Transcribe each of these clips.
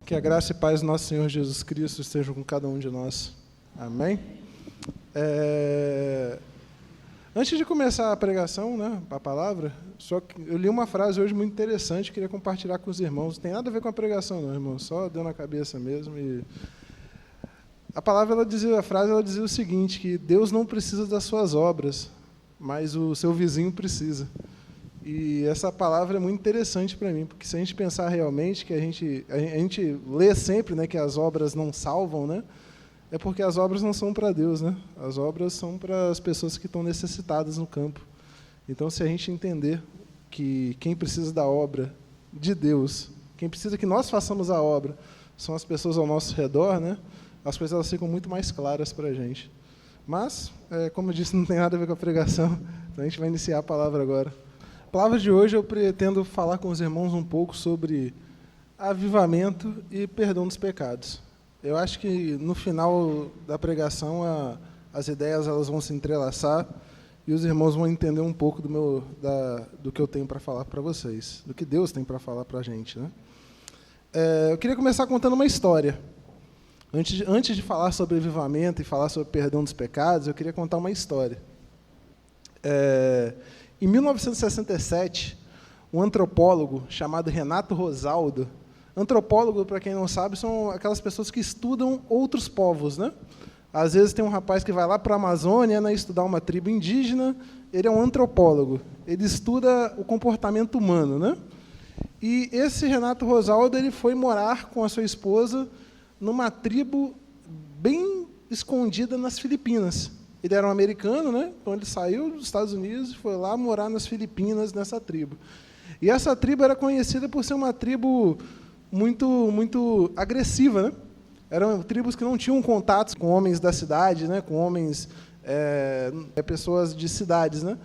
Que a graça e paz do nosso Senhor Jesus Cristo estejam com cada um de nós. Amém? Antes de começar a pregação, né, a palavra, só que eu li uma frase hoje muito interessante, queria compartilhar com os irmãos. Não tem nada a ver com a pregação, não, irmão. Só deu na cabeça mesmo. E a palavra, a frase, ela dizia o seguinte: que Deus não precisa das suas obras, mas o seu vizinho precisa. E essa palavra é muito interessante para mim, porque se a gente pensar realmente que a gente lê sempre, né, que as obras não salvam, né, é porque as obras não são para Deus, né? As obras são para as pessoas que estão necessitadas no campo. Então, se a gente entender que quem precisa da obra de Deus, quem precisa que nós façamos a obra, são as pessoas ao nosso redor, né, as coisas elas ficam muito mais claras para a gente. Mas, como eu disse, não tem nada a ver com a pregação, então a gente vai iniciar a palavra agora. A palavra de hoje eu pretendo falar com os irmãos um pouco sobre avivamento e perdão dos pecados. Eu acho que no final da pregação as ideias elas vão se entrelaçar e os irmãos vão entender um pouco do que eu tenho para falar para vocês, do que Deus tem para falar para a gente, né? Eu queria começar contando uma história. Antes de falar sobre avivamento e falar sobre perdão dos pecados, eu queria contar uma história. Em 1967, um antropólogo chamado Renato Rosaldo. Antropólogo, para quem não sabe, são aquelas pessoas que estudam outros povos, né? Às vezes tem um rapaz que vai lá para a Amazônia, né, estudar uma tribo indígena, ele é um antropólogo, ele estuda o comportamento humano, né? E esse Renato Rosaldo ele foi morar com a sua esposa numa tribo bem escondida nas Filipinas. Ele era um americano, né? Então ele saiu dos Estados Unidos e foi lá morar nas Filipinas, nessa tribo. E essa tribo era conhecida por ser uma tribo muito agressiva, né? Eram tribos que não tinham contatos com homens da cidade, né? Com homens, pessoas de cidades, né?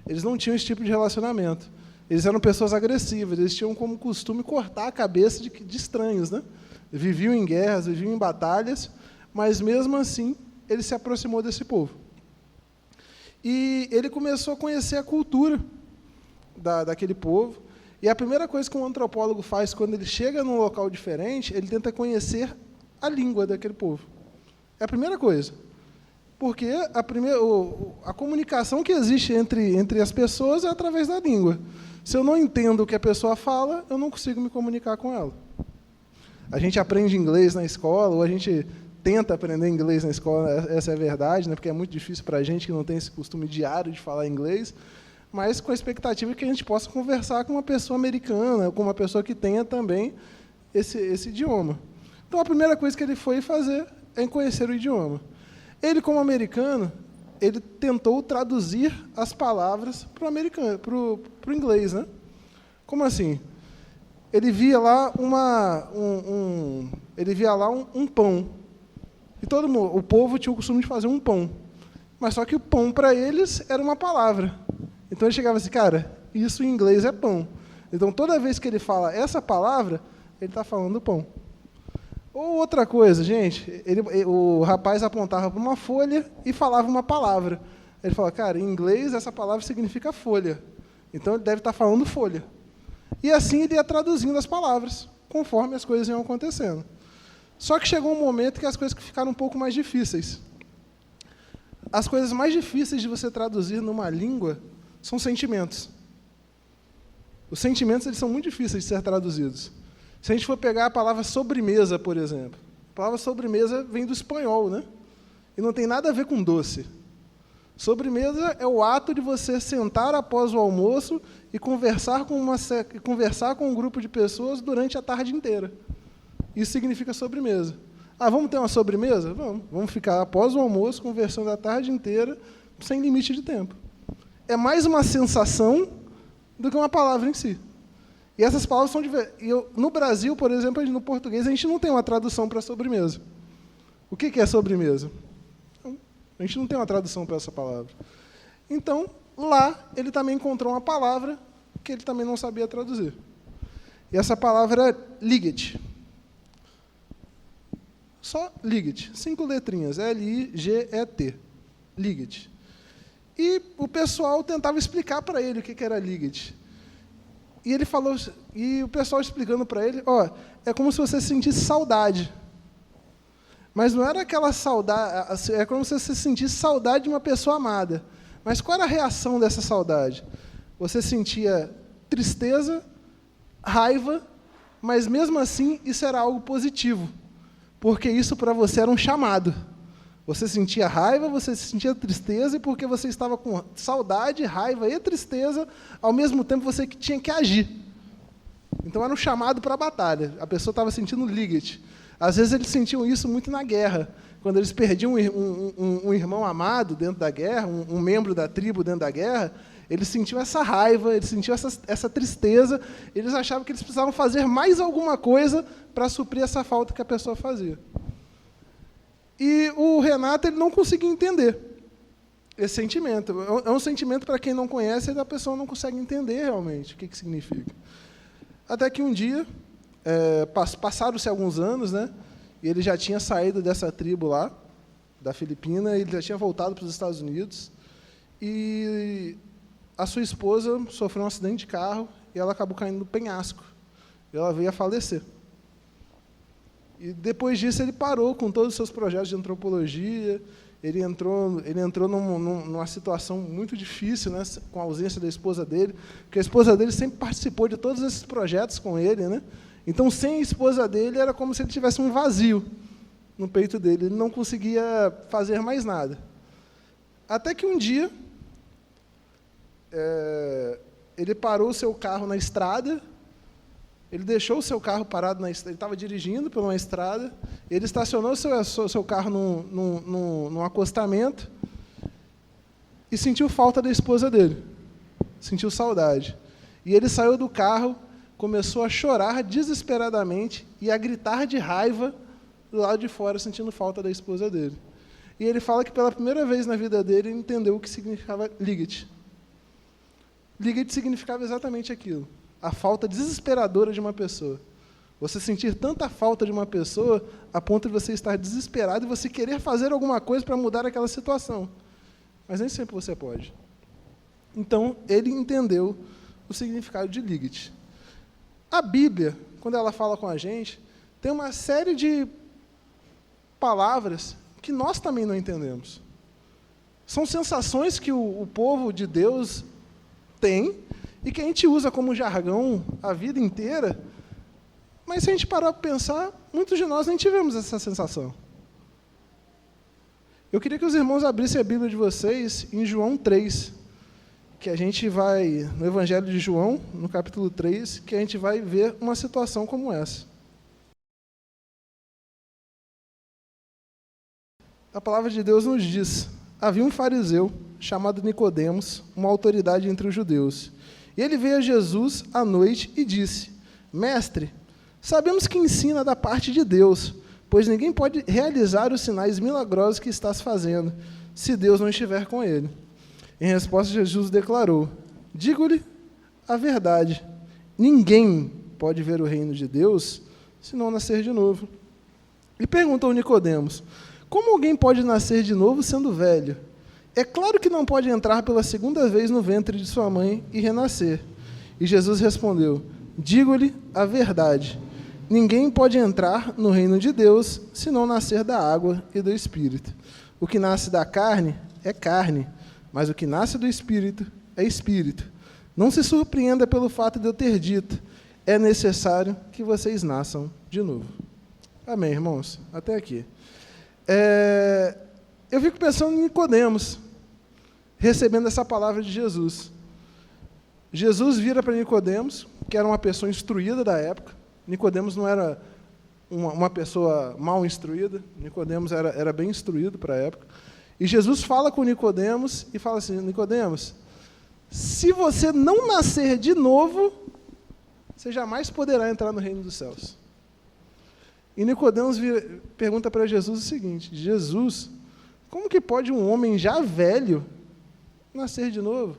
Eles não tinham esse tipo de relacionamento. Eles eram pessoas agressivas, eles tinham como costume cortar a cabeça de estranhos, né? Viviam em guerras, viviam em batalhas, mas mesmo assim ele se aproximou desse povo. E ele começou a conhecer a cultura daquele povo. E a primeira coisa que um antropólogo faz quando ele chega num local diferente, ele tenta conhecer a língua daquele povo. É a primeira coisa. Porque a comunicação que existe entre as pessoas é através da língua. Se eu não entendo o que a pessoa fala, eu não consigo me comunicar com ela. A gente aprende inglês na escola, ou a gente tenta aprender inglês na escola, essa é a verdade, né? Porque é muito difícil para a gente que não tem esse costume diário de falar inglês, mas com a expectativa que a gente possa conversar com uma pessoa americana, com uma pessoa que tenha também esse idioma. Então, a primeira coisa que ele foi fazer é conhecer o idioma. Ele, como americano, ele tentou traduzir as palavras para o americano, para o inglês, né? Como assim? Ele via lá um pão. E o povo tinha o costume de fazer um pão. Mas só que o pão, para eles, era uma palavra. Então ele chegava assim, cara, isso em inglês é pão. Então toda vez que ele fala essa palavra, ele está falando pão. Ou outra coisa, gente, o rapaz apontava para uma folha e falava uma palavra. Ele falava, cara, em inglês essa palavra significa folha. Então ele deve estar falando folha. E assim ele ia traduzindo as palavras, conforme as coisas iam acontecendo. Só que chegou um momento que as coisas ficaram um pouco mais difíceis. As coisas mais difíceis de você traduzir numa língua são sentimentos. Os sentimentos eles são muito difíceis de ser traduzidos. Se a gente for pegar a palavra sobremesa, por exemplo, a palavra sobremesa vem do espanhol, né? E não tem nada a ver com doce. Sobremesa é o ato de você sentar após o almoço e conversar com um grupo de pessoas durante a tarde inteira. Isso significa sobremesa. Vamos ter uma sobremesa? Vamos ficar após o almoço, conversando a tarde inteira, sem limite de tempo. É mais uma sensação do que uma palavra em si. E essas palavras são diversas. No Brasil, por exemplo, no português, a gente não tem uma tradução para sobremesa. O que é sobremesa? A gente não tem uma tradução para essa palavra. Então, lá, ele também encontrou uma palavra que ele também não sabia traduzir. E essa palavra é liget. Só liget, 5 letrinhas, L-I-G-E-T, liget. E o pessoal tentava explicar para ele o que era liget. E ele falou, e o pessoal explicando para ele, é como se você sentisse saudade. Mas não era aquela saudade, é como se você sentisse saudade de uma pessoa amada. Mas qual era a reação dessa saudade? Você sentia tristeza, raiva, mas mesmo assim isso era algo positivo, porque isso para você era um chamado. Você sentia raiva, você sentia tristeza, e porque você estava com saudade, raiva e tristeza, ao mesmo tempo você tinha que agir. Então era um chamado para a batalha. A pessoa estava sentindo liget. Às vezes eles sentiam isso muito na guerra, quando eles perdiam um irmão amado dentro da guerra, um membro da tribo dentro da guerra, eles sentiam essa raiva, eles sentiam essa tristeza, eles achavam que eles precisavam fazer mais alguma coisa para suprir essa falta que a pessoa fazia. E o Renato ele não conseguia entender esse sentimento. É um sentimento, para quem não conhece, a pessoa não consegue entender realmente o que significa. Até que um dia, passaram-se alguns anos, né, e ele já tinha saído dessa tribo lá, da Filipina, ele já tinha voltado para os Estados Unidos, e a sua esposa sofreu um acidente de carro, e ela acabou caindo no penhasco, e ela veio a falecer. E depois disso ele parou com todos os seus projetos de antropologia, ele entrou numa situação muito difícil, né, com a ausência da esposa dele, porque a esposa dele sempre participou de todos esses projetos com ele, né? Então, sem a esposa dele, era como se ele tivesse um vazio no peito dele, ele não conseguia fazer mais nada. Até que um dia, ele parou o seu carro na estrada, ele deixou o seu carro parado na estrada, ele estava dirigindo por uma estrada, ele estacionou o seu carro num acostamento e sentiu falta da esposa dele, sentiu saudade. E ele saiu do carro, começou a chorar desesperadamente e a gritar de raiva do lado de fora, sentindo falta da esposa dele. E ele fala que pela primeira vez na vida dele, ele entendeu o que significava liget. Liget significava exatamente aquilo. A falta desesperadora de uma pessoa. Você sentir tanta falta de uma pessoa a ponto de você estar desesperado e você querer fazer alguma coisa para mudar aquela situação. Mas nem sempre você pode. Então, ele entendeu o significado de liget. A Bíblia, quando ela fala com a gente, tem uma série de palavras que nós também não entendemos. São sensações que o povo de Deus tem e que a gente usa como jargão a vida inteira, mas se a gente parar para pensar, muitos de nós nem tivemos essa sensação. Eu queria que os irmãos abrissem a Bíblia de vocês em João 3, que a gente vai, no Evangelho de João, no capítulo 3, que a gente vai ver uma situação como essa. A palavra de Deus nos diz: havia um fariseu chamado Nicodemos, uma autoridade entre os judeus. E ele veio a Jesus à noite e disse: Mestre, sabemos que ensina da parte de Deus, pois ninguém pode realizar os sinais milagrosos que estás fazendo, se Deus não estiver com ele. Em resposta, Jesus declarou: digo-lhe a verdade, ninguém pode ver o reino de Deus se não nascer de novo. E perguntou Nicodemos: como alguém pode nascer de novo sendo velho? É claro que não pode entrar pela segunda vez no ventre de sua mãe e renascer. E Jesus respondeu: digo-lhe a verdade, ninguém pode entrar no reino de Deus se não nascer da água e do Espírito. O que nasce da carne é carne, mas o que nasce do Espírito é Espírito. Não se surpreenda pelo fato de eu ter dito: é necessário que vocês nasçam de novo. Amém, irmãos? Até aqui. Eu fico pensando em Nicodemos, recebendo essa palavra de Jesus. Jesus vira para Nicodemos, que era uma pessoa instruída da época. Nicodemos não era uma pessoa mal instruída, Nicodemos era bem instruído para a época. E Jesus fala com Nicodemos e fala assim: Nicodemos, se você não nascer de novo, você jamais poderá entrar no reino dos céus. E Nicodemos pergunta para Jesus o seguinte: Jesus, como que pode um homem já velho nascer de novo?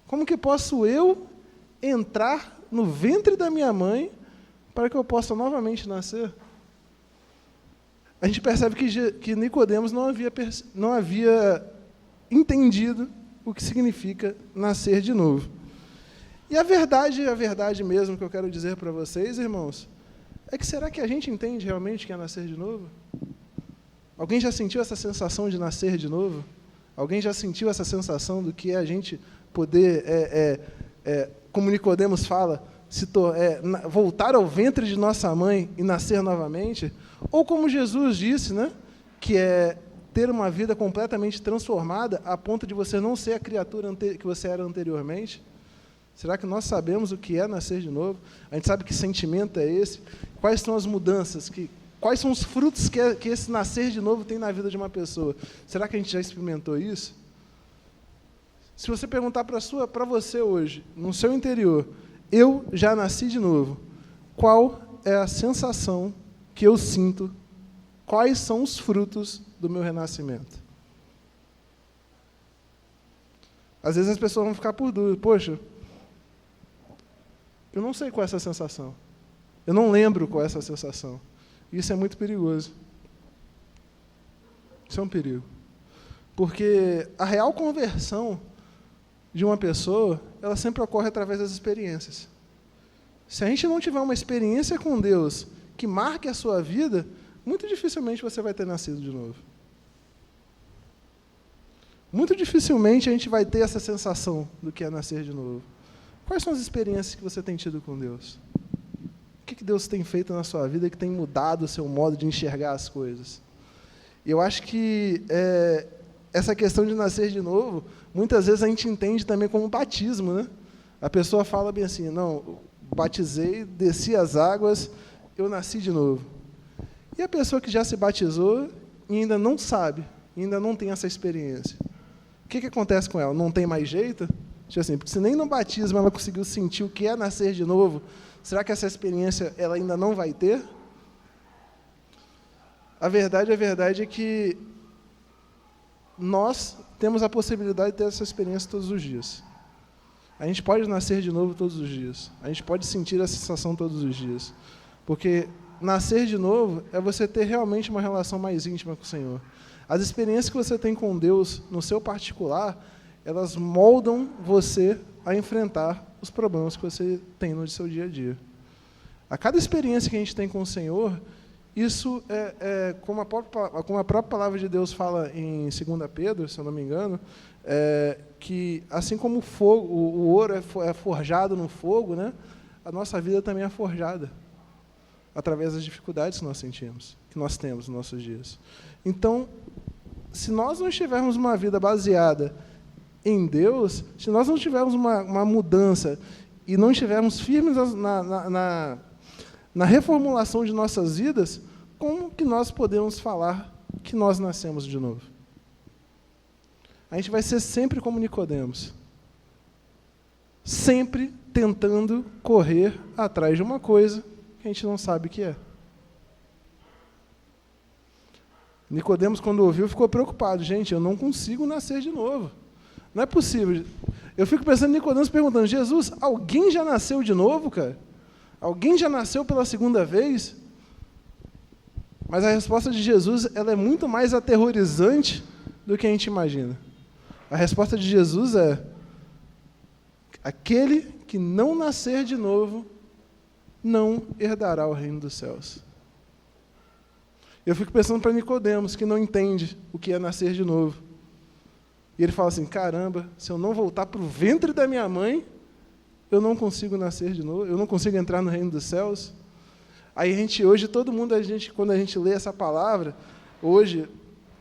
Como que posso eu entrar no ventre da minha mãe para que eu possa novamente nascer? A gente percebe que Nicodemos não havia entendido o que significa nascer de novo. E a verdade mesmo que eu quero dizer para vocês, irmãos, é que será que a gente entende realmente o que é nascer de novo? Alguém já sentiu essa sensação de nascer de novo? Alguém já sentiu essa sensação do que é a gente poder, como Nicodemos fala, voltar ao ventre de nossa mãe e nascer novamente? Ou como Jesus disse, né, que é ter uma vida completamente transformada a ponto de você não ser a criatura que você era anteriormente? Será que nós sabemos o que é nascer de novo? A gente sabe que sentimento é esse? Quais são as mudanças? Quais são os frutos que esse nascer de novo tem na vida de uma pessoa? Será que a gente já experimentou isso? Se você perguntar para você hoje, no seu interior, eu já nasci de novo, qual é a sensação que eu sinto? Quais são os frutos do meu renascimento? Às vezes as pessoas vão ficar por dúvida. Poxa, eu não sei qual é essa sensação. Eu não lembro qual é essa sensação. Isso é muito perigoso. Isso é um perigo. Porque a real conversão de uma pessoa, ela sempre ocorre através das experiências. Se a gente não tiver uma experiência com Deus que marque a sua vida, muito dificilmente você vai ter nascido de novo. Muito dificilmente a gente vai ter essa sensação do que é nascer de novo. Quais são as experiências que você tem tido com Deus? O que Deus tem feito na sua vida que tem mudado o seu modo de enxergar as coisas? E eu acho que essa questão de nascer de novo, muitas vezes a gente entende também como batismo, né? A pessoa fala bem assim, não, batizei, desci as águas, eu nasci de novo. E a pessoa que já se batizou e ainda não sabe, ainda não tem essa experiência, o que acontece com ela? Não tem mais jeito? Tipo assim, porque se nem no batismo ela conseguiu sentir o que é nascer de novo, será que essa experiência ela ainda não vai ter? A verdade é que nós temos a possibilidade de ter essa experiência todos os dias. A gente pode nascer de novo todos os dias. A gente pode sentir a sensação todos os dias. Porque nascer de novo é você ter realmente uma relação mais íntima com o Senhor. As experiências que você tem com Deus, no seu particular, elas moldam você a enfrentar os problemas que você tem no seu dia a dia. A cada experiência que a gente tem com o Senhor, isso como a própria palavra de Deus fala em 2 Pedro, se eu não me engano, que assim como o fogo, o ouro é forjado no fogo, né, a nossa vida também é forjada através das dificuldades que nós sentimos, que nós temos nos nossos dias. Então, se nós não tivermos uma vida baseada em Deus, se nós não tivermos uma mudança e não estivermos firmes na reformulação de nossas vidas, como que nós podemos falar que nós nascemos de novo? A gente vai ser sempre como Nicodemos, sempre tentando correr atrás de uma coisa que a gente não sabe o que é. Nicodemos, quando ouviu, ficou preocupado. Gente, eu não consigo nascer de novo. Não é possível. Eu fico pensando em Nicodemos perguntando, Jesus, alguém já nasceu de novo, cara? Alguém já nasceu pela segunda vez? Mas a resposta de Jesus ela é muito mais aterrorizante do que a gente imagina. A resposta de Jesus é: aquele que não nascer de novo não herdará o reino dos céus. Eu fico pensando para Nicodemos, que não entende o que é nascer de novo. E ele fala assim, caramba, se eu não voltar para o ventre da minha mãe, eu não consigo nascer de novo, eu não consigo entrar no reino dos céus. Aí hoje, quando a gente lê essa palavra, hoje,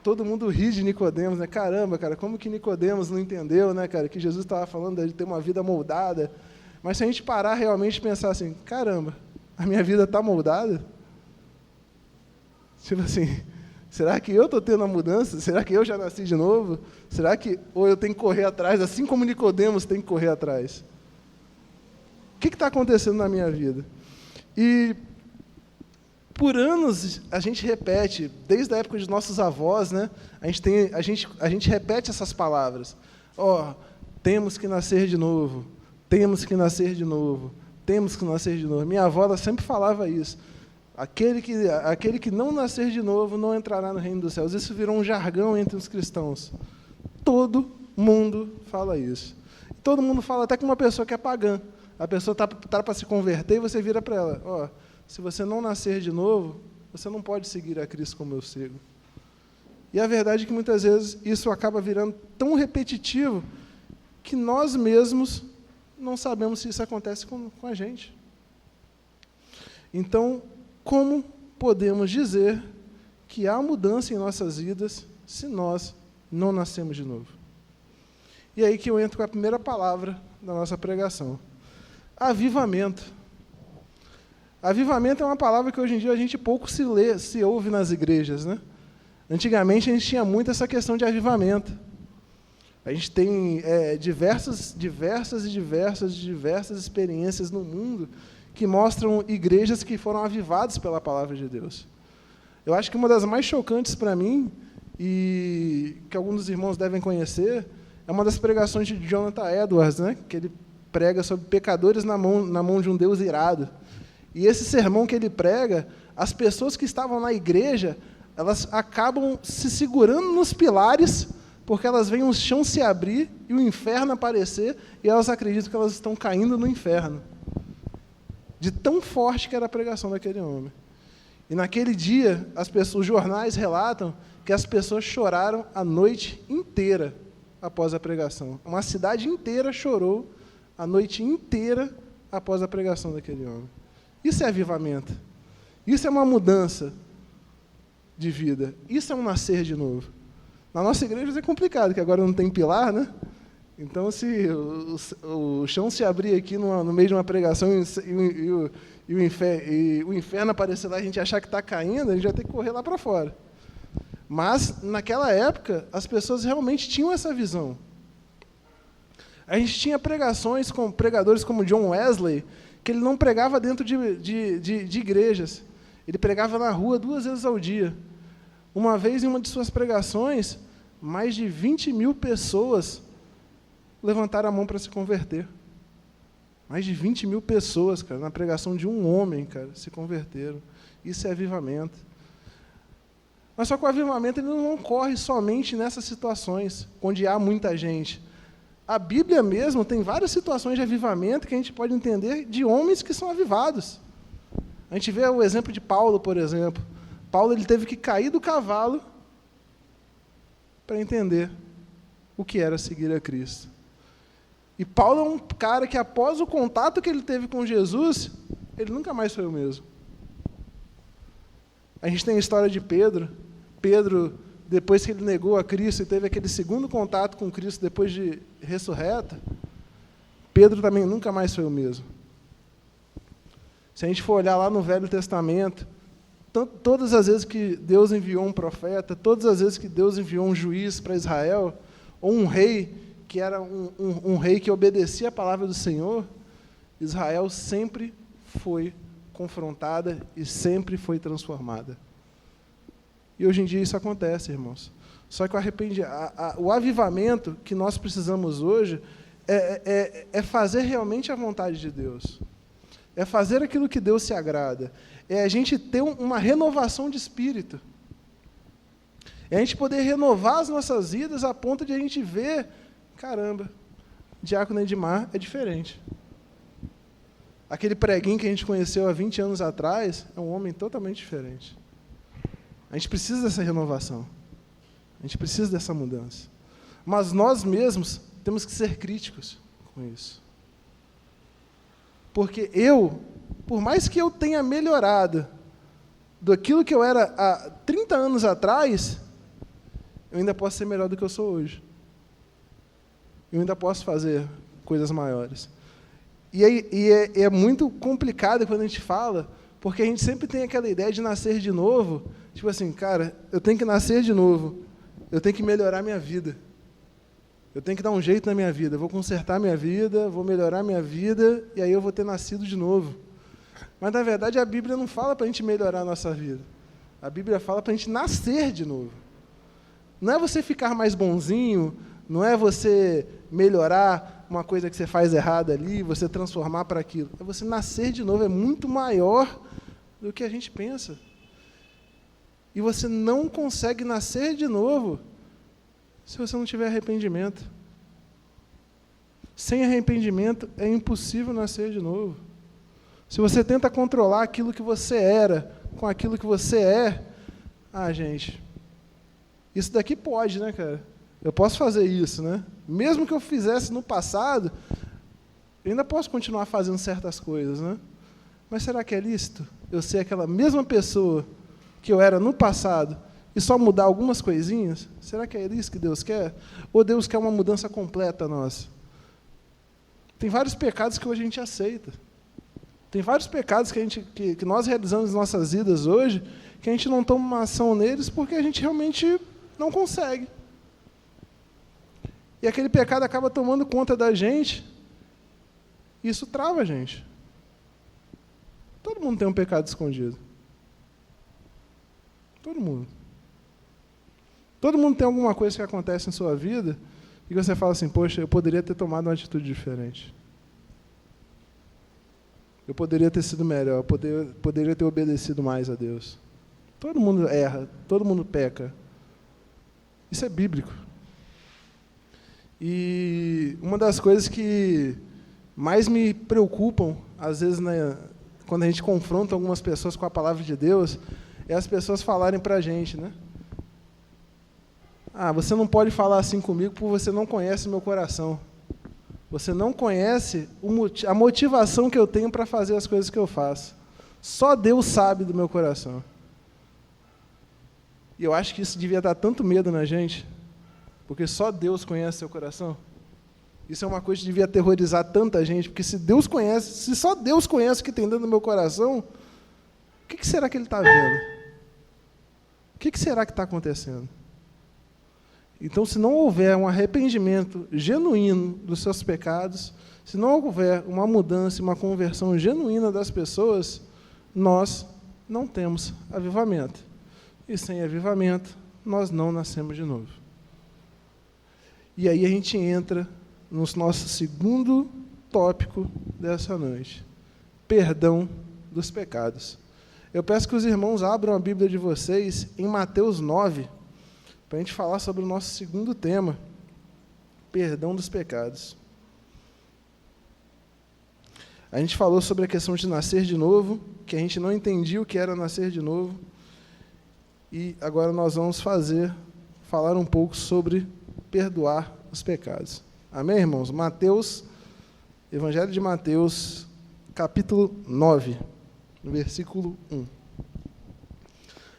todo mundo ri de Nicodemos, né? Caramba, cara, como que Nicodemos não entendeu, né, cara, que Jesus estava falando de ter uma vida moldada. Mas se a gente parar realmente e pensar assim, caramba, a minha vida está moldada? Tipo assim, será que eu estou tendo a mudança? Será que eu já nasci de novo? Será que ou eu tenho que correr atrás, assim como Nicodemos tem que correr atrás? O que está acontecendo na minha vida? E por anos a gente repete, desde a época de nossos avós, né? A gente repete essas palavras. Temos que nascer de novo. Temos que nascer de novo. Temos que nascer de novo. Minha avó ela sempre falava isso. Aquele que não nascer de novo não entrará no reino dos céus. Isso virou um jargão entre os cristãos. Todo mundo fala isso. Todo mundo fala até com uma pessoa que é pagã. A pessoa está para se converter e você vira para ela, ó, se você não nascer de novo, você não pode seguir a Cristo como eu sigo. E a verdade é que muitas vezes isso acaba virando tão repetitivo que nós mesmos não sabemos se isso acontece com a gente. Então, como podemos dizer que há mudança em nossas vidas se nós não nascemos de novo? E aí que eu entro com a primeira palavra da nossa pregação. Avivamento. Avivamento é uma palavra que hoje em dia a gente pouco se ouve nas igrejas, né? Antigamente a gente tinha muito essa questão de avivamento. A gente tem diversas experiências no mundo que mostram igrejas que foram avivadas pela palavra de Deus. Eu acho que uma das mais chocantes para mim, e que alguns dos irmãos devem conhecer, é uma das pregações de Jonathan Edwards, né? Que ele prega sobre pecadores na mão de um Deus irado. E esse sermão que ele prega, as pessoas que estavam na igreja, elas acabam se segurando nos pilares, porque elas veem o chão se abrir e o inferno aparecer, e elas acreditam que elas estão caindo no inferno. De tão forte que era a pregação daquele homem. E naquele dia, os jornais relatam que as pessoas choraram a noite inteira após a pregação. Uma cidade inteira chorou a noite inteira após a pregação daquele homem. Isso é avivamento. Isso é uma mudança de vida. Isso é um nascer de novo. Na nossa igreja é complicado, que agora não tem pilar, né? Então, se o chão se abrir aqui no meio de uma pregação e o inferno aparecer lá e a gente achar que está caindo, a gente vai ter que correr lá para fora. Mas, naquela época, as pessoas realmente tinham essa visão. A gente tinha pregações com pregadores como John Wesley, que ele não pregava dentro de igrejas. Ele pregava na rua 2 vezes ao dia. Uma vez, em uma de suas pregações, mais de 20 mil pessoas levantaram a mão para se converter. Mais de 20 mil pessoas, cara, na pregação de um homem, cara, se converteram. Isso é avivamento. Mas só que o avivamento ele não ocorre somente nessas situações, onde há muita gente. A Bíblia mesmo tem várias situações de avivamento que a gente pode entender de homens que são avivados. A gente vê o exemplo de Paulo, por exemplo. Paulo ele teve que cair do cavalo para entender o que era seguir a Cristo. E Paulo é um cara que, após o contato que ele teve com Jesus, ele nunca mais foi o mesmo. A gente tem a história de Pedro. Pedro, depois que ele negou a Cristo e teve aquele segundo contato com Cristo depois de ressurreto, Pedro também nunca mais foi o mesmo. Se a gente for olhar lá no Velho Testamento, todas as vezes que Deus enviou um profeta, todas as vezes que Deus enviou um juiz para Israel, ou um rei, que era um rei que obedecia a palavra do Senhor, Israel sempre foi confrontada e sempre foi transformada. E hoje em dia isso acontece, irmãos. Só que o avivamento que nós precisamos hoje é fazer realmente a vontade de Deus. É fazer aquilo que Deus se agrada. É a gente ter uma renovação de espírito. É a gente poder renovar as nossas vidas a ponto de a gente ver, caramba, Diácono Edmar é diferente. Aquele preguinho que a gente conheceu há 20 anos atrás é um homem totalmente diferente. A gente precisa dessa renovação. A gente precisa dessa mudança. Mas nós mesmos temos que ser críticos com isso. Porque por mais que eu tenha melhorado daquilo que eu era há 30 anos atrás, eu ainda posso ser melhor do que eu sou hoje. Eu ainda posso fazer coisas maiores. E é muito complicado quando a gente fala, porque a gente sempre tem aquela ideia de nascer de novo, tipo assim, cara, eu tenho que nascer de novo, eu tenho que melhorar minha vida, eu tenho que dar um jeito na minha vida, eu vou consertar minha vida, vou melhorar minha vida, e aí eu vou ter nascido de novo. Mas, na verdade, a Bíblia não fala para a gente melhorar a nossa vida. A Bíblia fala para a gente nascer de novo. Não é você ficar mais bonzinho, não é você melhorar uma coisa que você faz errada ali, você transformar para aquilo. É você nascer de novo, é muito maior do que a gente pensa. E você não consegue nascer de novo se você não tiver arrependimento. Sem arrependimento é impossível nascer de novo. Se você tenta controlar aquilo que você era com aquilo que você é, gente, isso daqui pode, né, cara? Eu posso fazer isso, né? Mesmo que eu fizesse no passado, eu ainda posso continuar fazendo certas coisas, né? Mas será que é lícito eu ser aquela mesma pessoa que eu era no passado e só mudar algumas coisinhas? Será que é isso que Deus quer? Ou Deus quer uma mudança completa nossa? Tem vários pecados que hoje a gente aceita. Tem vários pecados que nós realizamos em nossas vidas hoje, que a gente não toma uma ação neles porque a gente realmente não consegue. E aquele pecado acaba tomando conta da gente, e isso trava a gente. Todo mundo tem um pecado escondido. Todo mundo. Todo mundo tem alguma coisa que acontece em sua vida e você fala assim, poxa, eu poderia ter tomado uma atitude diferente. Eu poderia ter sido melhor, eu poderia ter obedecido mais a Deus. Todo mundo erra, todo mundo peca. Isso é bíblico. E uma das coisas que mais me preocupam, às vezes, quando a gente confronta algumas pessoas com a palavra de Deus, é as pessoas falarem para a gente, né? Você não pode falar assim comigo porque você não conhece o meu coração. Você não conhece a motivação que eu tenho para fazer as coisas que eu faço. Só Deus sabe do meu coração. E eu acho que isso devia dar tanto medo na gente, porque só Deus conhece seu coração. Isso é uma coisa que devia aterrorizar tanta gente, porque se só Deus conhece o que tem dentro do meu coração, o que será que Ele está vendo? O que será que está acontecendo? Então, se não houver um arrependimento genuíno dos seus pecados, se não houver uma mudança, uma conversão genuína das pessoas, nós não temos avivamento. E sem avivamento, nós não nascemos de novo. E aí a gente entra no nosso segundo tópico dessa noite: perdão dos pecados. Eu peço que os irmãos abram a Bíblia de vocês em Mateus 9, para a gente falar sobre o nosso segundo tema, perdão dos pecados. A gente falou sobre a questão de nascer de novo, que a gente não entendia o que era nascer de novo, e agora nós vamos falar um pouco sobre perdoar os pecados. Amém, irmãos? Evangelho de Mateus, capítulo 9, no versículo 1.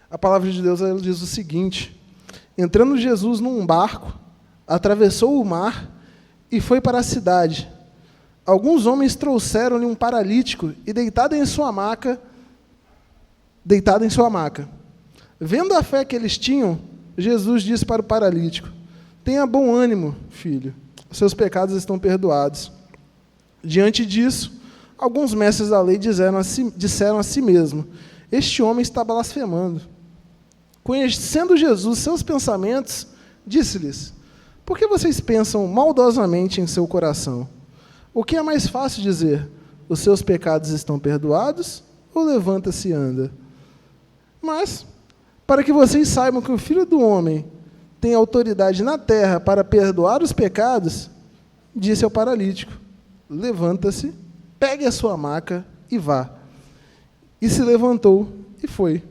A palavra de Deus ela diz o seguinte: entrando Jesus num barco, atravessou o mar e foi para a cidade. Alguns homens trouxeram-lhe um paralítico e deitado em sua maca. Vendo a fé que eles tinham, Jesus disse para o paralítico: tenha bom ânimo, filho, seus pecados estão perdoados. Diante disso, alguns mestres da lei disseram a si mesmo: este homem está blasfemando. Conhecendo Jesus seus pensamentos, disse-lhes: por que vocês pensam maldosamente em seu coração? O que é mais fácil dizer: os seus pecados estão perdoados, ou levanta-se e anda? Mas, para que vocês saibam que o Filho do Homem tem autoridade na terra para perdoar os pecados, disse ao paralítico: levanta-se, pegue a sua maca e vá. E se levantou e foi.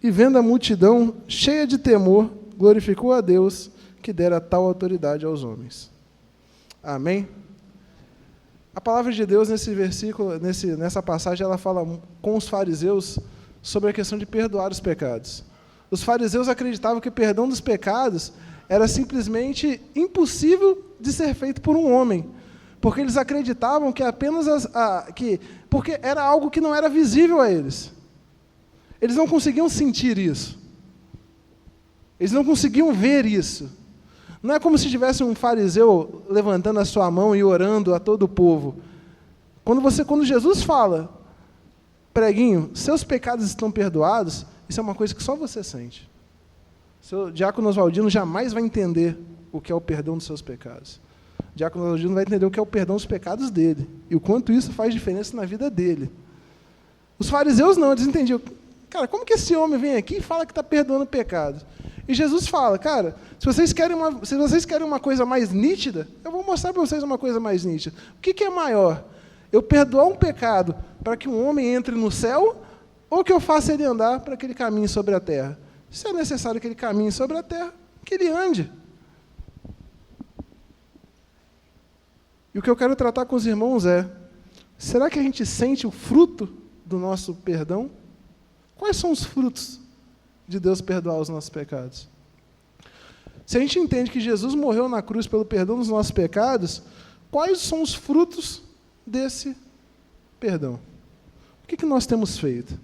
E vendo a multidão, cheia de temor, glorificou a Deus, que dera tal autoridade aos homens. Amém? A palavra de Deus, nesse versículo, nessa passagem, ela fala com os fariseus sobre a questão de perdoar os pecados. Os fariseus acreditavam que o perdão dos pecados era simplesmente impossível de ser feito por um homem, porque eles acreditavam que porque era algo que não era visível a eles. Eles não conseguiam sentir isso. Eles não conseguiam ver isso. Não é como se tivesse um fariseu levantando a sua mão e orando a todo o povo. Quando Jesus fala, preguinho, seus pecados estão perdoados, isso é uma coisa que só você sente. Seu diácono Oswaldino jamais vai entender o que é o perdão dos seus pecados. O diácono Oswaldino vai entender o que é o perdão dos pecados dele e o quanto isso faz diferença na vida dele. Os fariseus não, eles entendiam. Cara, como que esse homem vem aqui e fala que está perdoando pecados? E Jesus fala, cara, se vocês querem uma coisa mais nítida, eu vou mostrar para vocês uma coisa mais nítida. O que é maior? Eu perdoar um pecado para que um homem entre no céu, ou que eu faça ele andar para que ele caminhe sobre a terra? Se é necessário que ele caminhe sobre a terra, que ele ande. E o que eu quero tratar com os irmãos é, será que a gente sente o fruto do nosso perdão? Quais são os frutos de Deus perdoar os nossos pecados? Se a gente entende que Jesus morreu na cruz pelo perdão dos nossos pecados, quais são os frutos desse perdão? O que nós temos feito?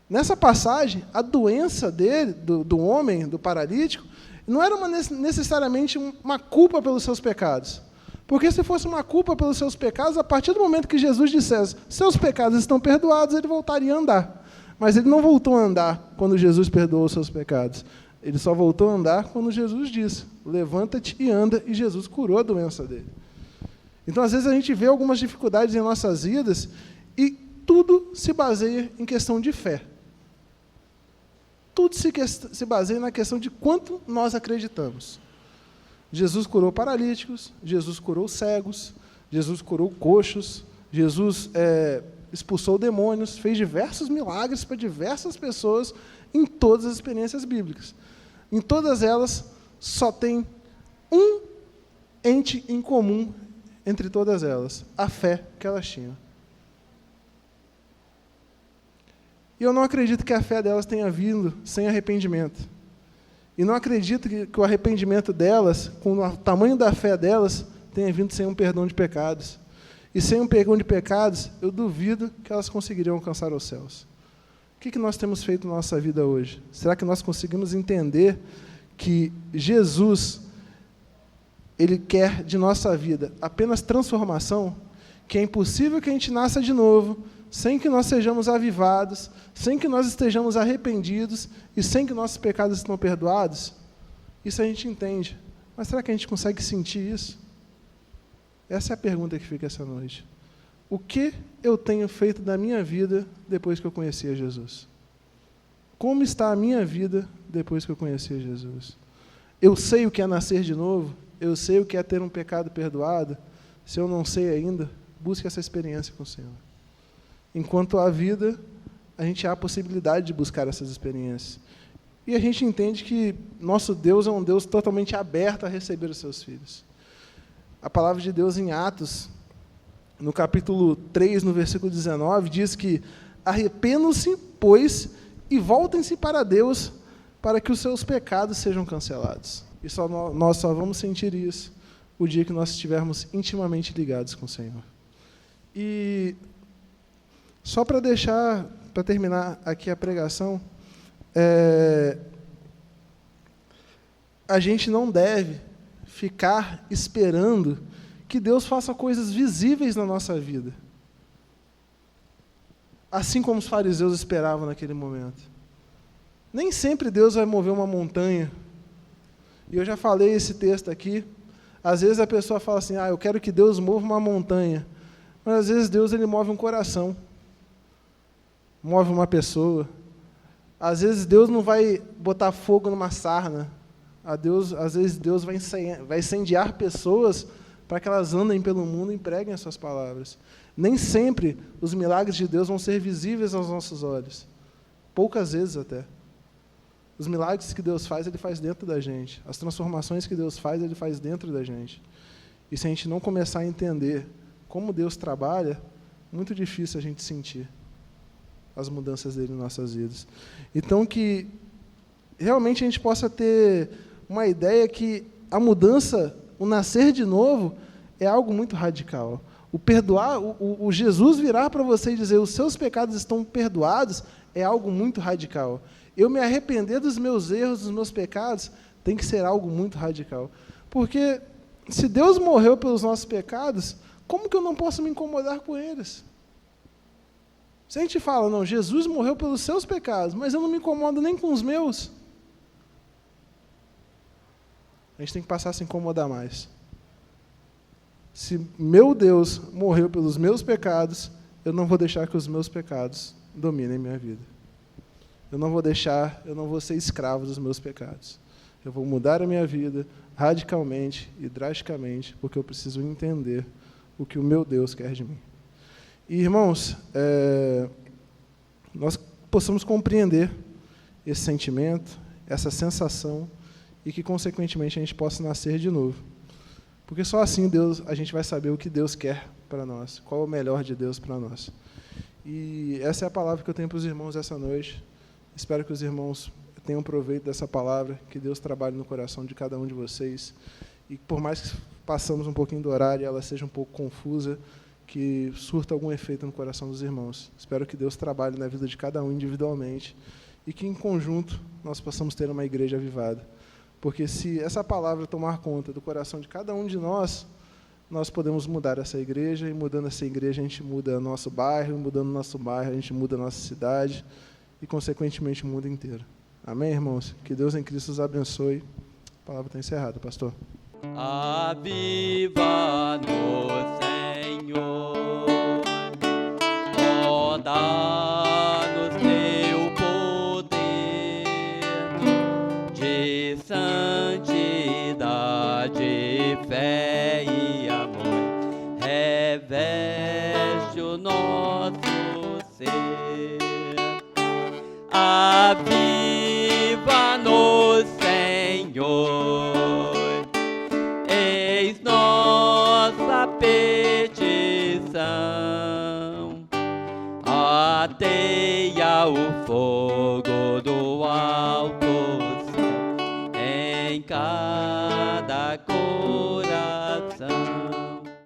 Nessa passagem, a doença do homem, do paralítico, não era necessariamente uma culpa pelos seus pecados. Porque se fosse uma culpa pelos seus pecados, a partir do momento que Jesus dissesse, seus pecados estão perdoados, ele voltaria a andar. Mas ele não voltou a andar quando Jesus perdoou os seus pecados. Ele só voltou a andar quando Jesus disse, levanta-te e anda, e Jesus curou a doença dele. Então, às vezes, a gente vê algumas dificuldades em nossas vidas e tudo se baseia em questão de fé. Tudo se baseia na questão de quanto nós acreditamos. Jesus curou paralíticos, Jesus curou cegos, Jesus curou coxos, Jesus expulsou demônios, fez diversos milagres para diversas pessoas em todas as experiências bíblicas. Em todas elas, só tem um ente em comum entre todas elas, a fé que elas tinham. E eu não acredito que a fé delas tenha vindo sem arrependimento. E não acredito que o arrependimento delas, com o tamanho da fé delas, tenha vindo sem um perdão de pecados. E sem um perdão de pecados, eu duvido que elas conseguiriam alcançar os céus. O que nós temos feito na nossa vida hoje? Será que nós conseguimos entender que Jesus, ele quer de nossa vida apenas transformação, que é impossível que a gente nasça de novo, sem que nós sejamos avivados, sem que nós estejamos arrependidos e sem que nossos pecados estejam perdoados? Isso a gente entende. Mas será que a gente consegue sentir isso? Essa é a pergunta que fica essa noite. O que eu tenho feito da minha vida depois que eu conheci a Jesus? Como está a minha vida depois que eu conheci a Jesus? Eu sei o que é nascer de novo? Eu sei o que é ter um pecado perdoado? Se eu não sei ainda, busque essa experiência com o Senhor. Enquanto há vida, a gente há a possibilidade de buscar essas experiências. E a gente entende que nosso Deus é um Deus totalmente aberto a receber os seus filhos. A palavra de Deus em Atos, no capítulo 3, no versículo 19, diz que arrependam-se, pois, e voltem-se para Deus, para que os seus pecados sejam cancelados. E nós só vamos sentir isso o dia que nós estivermos intimamente ligados com o Senhor. E só para terminar aqui a pregação, a gente não deve ficar esperando que Deus faça coisas visíveis na nossa vida, assim como os fariseus esperavam naquele momento. Nem sempre Deus vai mover uma montanha. E eu já falei esse texto aqui. Às vezes a pessoa fala assim, eu quero que Deus mova uma montanha. Mas às vezes Deus ele move um coração. Move uma pessoa. Às vezes Deus não vai botar fogo numa sarna. Às vezes Deus vai incendiar pessoas para que elas andem pelo mundo e preguem as suas palavras. Nem sempre os milagres de Deus vão ser visíveis aos nossos olhos. Poucas vezes até. Os milagres que Deus faz, Ele faz dentro da gente. As transformações que Deus faz, Ele faz dentro da gente. E se a gente não começar a entender como Deus trabalha, muito difícil a gente sentir as mudanças dele em nossas vidas. Então, que realmente a gente possa ter uma ideia que a mudança, o nascer de novo, é algo muito radical. O perdoar, o Jesus virar para você e dizer, os seus pecados estão perdoados, é algo muito radical. Eu me arrepender dos meus erros, dos meus pecados, tem que ser algo muito radical. Porque se Deus morreu pelos nossos pecados, como que eu não posso me incomodar com eles? Se a gente fala, não, Jesus morreu pelos seus pecados, mas eu não me incomodo nem com os meus, a gente tem que passar a se incomodar mais. Se meu Deus morreu pelos meus pecados, eu não vou deixar que os meus pecados dominem minha vida. eu não vou ser escravo dos meus pecados. Eu vou mudar a minha vida radicalmente e drasticamente, porque eu preciso entender o que o meu Deus quer de mim. E, irmãos, nós possamos compreender esse sentimento, essa sensação, e que, consequentemente, a gente possa nascer de novo. Porque só assim a gente vai saber o que Deus quer para nós, qual é o melhor de Deus para nós. E essa é a palavra que eu tenho para os irmãos essa noite. Espero que os irmãos tenham proveito dessa palavra, que Deus trabalhe no coração de cada um de vocês. E por mais que passamos um pouquinho do horário e ela seja um pouco confusa, que surta algum efeito no coração dos irmãos. Espero que Deus trabalhe na vida de cada um individualmente e que, em conjunto, nós possamos ter uma igreja avivada. Porque se essa palavra tomar conta do coração de cada um de nós, nós podemos mudar essa igreja, e mudando essa igreja a gente muda nosso bairro, mudando nosso bairro a gente muda a nossa cidade e, consequentemente, o mundo inteiro. Amém, irmãos? Que Deus em Cristo os abençoe. A palavra está encerrada, pastor. Aviva-nos, Senhor, ó, dá-nos teu poder de santidade, fé e amor, reveste o nosso ser. Aviva-nos, Senhor, eis nossa petição. Ateia o fogo do alto céu em cada